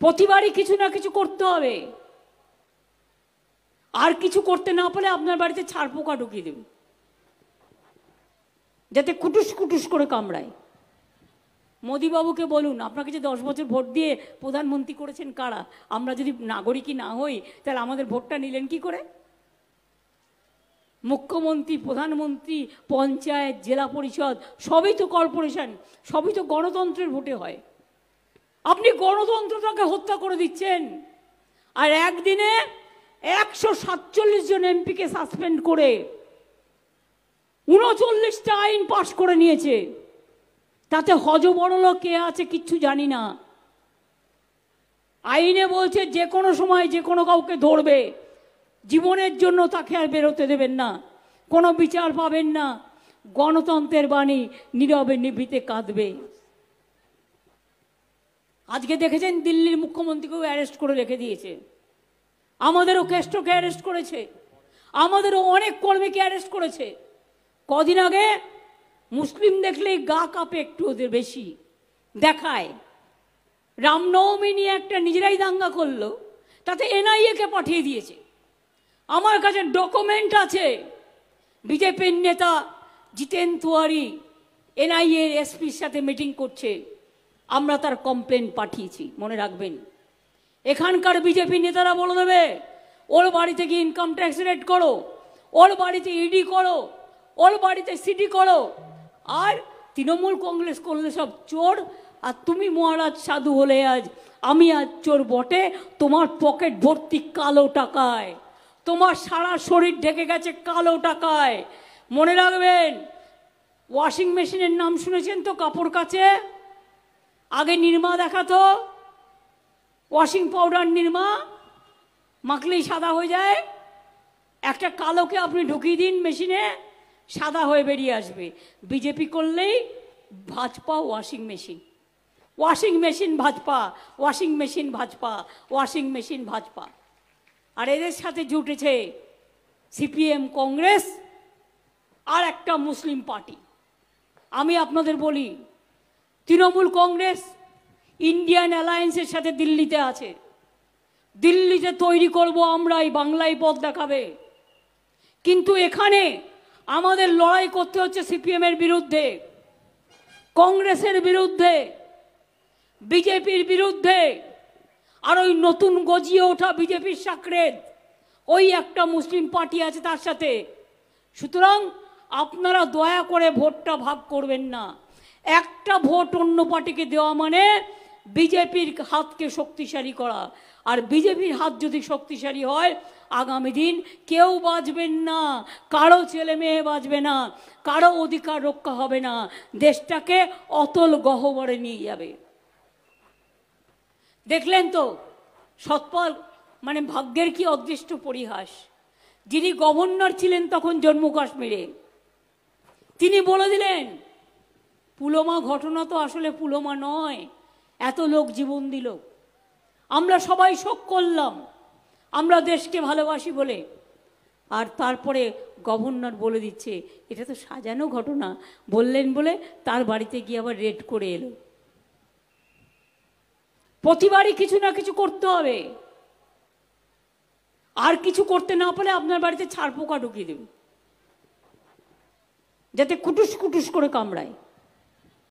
প্রতিবারই কিছু না কিছু করতে হবে। আর কিছু করতে না পারলে আপনার বাড়িতে ছাড় পোকা ঢুকিয়ে দেবে, যাতে কুটুস কুটুস করে কামড়ায়। মোদিবাবুকে বলুন, আপনাকে যে 10 বছর ভোট দিয়ে প্রধানমন্ত্রী করেছেন কারা? আমরা যদি নাগরিকই না হই তাহলে আমাদের ভোটটা নিলেন কি করে? মুখ্যমন্ত্রী, প্রধানমন্ত্রী, পঞ্চায়েত, জেলা পরিষদ সবই তো কর্পোরেশন, সবই তো গণতন্ত্রের ভোটে হয়। আপনি গণতন্ত্রটাকে হত্যা করে দিচ্ছেন। আর একদিনে 147 জন এমপিকে সাসপেন্ড করে 39টা আইন পাশ করে নিয়েছে। তাতে হযবরল কে আছে কিচ্ছু জানি না। আইনে বলছে যে কোনো সময় যে কোনো কাউকে ধরবে, জীবনের জন্য তাকে আর বেরোতে দেবেন না, কোনো বিচার পাবেন না। গণতন্ত্রের বাণী নীরবে নিভৃতে কাঁদবে। আজকে দেখেছেন দিল্লির মুখ্যমন্ত্রীকেও অ্যারেস্ট করে রেখে দিয়েছে, আমাদেরও কেষ্টকে অ্যারেস্ট করেছে, আমাদেরও অনেক কর্মীকে অ্যারেস্ট করেছে। কদিন আগে মুসলিম দেখলেই গা কাঁপে একটু ওদের বেশি দেখায়। রামনবমী নিয়ে একটা নিজেরাই দাঙ্গা করলো, তাতে এনআইএ-কে পাঠিয়ে দিয়েছে। আমার কাছে ডকুমেন্ট আছে, বিজেপির নেতা জিতেন তিওয়ারি এনআইএ এসপির সাথে মিটিং করছে, আমরা তার কমপ্লেন পাঠিয়েছি, মনে রাখবেন। এখানকার বিজেপি নেতারা বলে দেবে ওর বাড়িতে গিয়ে ইনকাম ট্যাক্স রেড করো, ওর বাড়িতে ইডি করো, ওর বাড়িতে সিটি করো। আর তৃণমূল কংগ্রেস করলে সব চোর, আর তুমি মহারাজ সাধু হলে আজ আমি আজ চোর বটে। তোমার পকেট ভর্তি কালো টাকায়, তোমার সারা শরীর ঢেকে গেছে কালো টাকায়। মনে রাখবেন, ওয়াশিং মেশিনের নাম শুনেছেন তো? কাপড় কাচে আগে নির্মা দেখাতো, ওয়াশিং পাউডার নির্মা মাখলেই সাদা হয়ে যায়। একটা কালোকে আপনি ঢুকিয়ে দিন মেশিনে, সাদা হয়ে বেরিয়ে আসবে। বিজেপি করলেই Bhajpa washing machine, washing machine Bhajpa, washing machine Bhajpa, washing machine Bhajpa. আর এদের সাথে জুটেছে সিপিএম, কংগ্রেস আর একটা মুসলিম পার্টি। আমি আপনাদের বলি, তৃণমূল কংগ্রেস ইন্ডিয়ান অ্যালায়েন্সের সাথে দিল্লিতে আছে। দিল্লিতে তৈরি করব আমরাই, বাংলায় পথ দেখাবে। কিন্তু এখানে আমাদের লড়াই করতে হচ্ছে সিপিএমের বিরুদ্ধে, কংগ্রেসের বিরুদ্ধে, বিজেপির বিরুদ্ধে। আর ওই নতুন গজিয়ে ওঠা বিজেপির সাকরেদ, ওই একটা মুসলিম পার্টি আছে তার সাথে। সুতরাং আপনারা দয়া করে ভোটটা ভাগ করবেন না। একটা ভোট অন্য পার্টিকে দেওয়া মানে বিজেপির হাতকে শক্তিশালী করা। আর বিজেপির হাত যদি শক্তিশালী হয়, আগামী দিন কেউ বাঁচবেন না, কারো ছেলে মেয়ে বাঁচবে না, কারো অধিকার রক্ষা হবে না, দেশটাকে অতল গহ্বরে নিয়ে যাবে। দেখলেন তো সৎপাল, মানে ভাগ্যের কি অদৃষ্ট পরিহাস। যিনি গভর্নর ছিলেন তখন জম্মু কাশ্মীরে, তিনি বলে দিলেন পুলওয়ামা ঘটনা তো আসলে পুলওয়ামা নয়, এত লোক জীবন দিল, আমরা সবাই শোক করলাম, আমরা দেশকে ভালোবাসি বলে। আর তারপরে গভর্নর বলে দিচ্ছে এটা তো সাজানো ঘটনা, বললেন বলে তার বাড়িতে গিয়ে আবার রেড করে এলো। প্রতিবারই কিছু না কিছু করতে হবে। আর কিছু করতে না পারলে আপনার বাড়িতে ছাড় পোকা ঢুকিয়ে দেবে, যাতে কুটুস কুটুস করে কামড়ায়।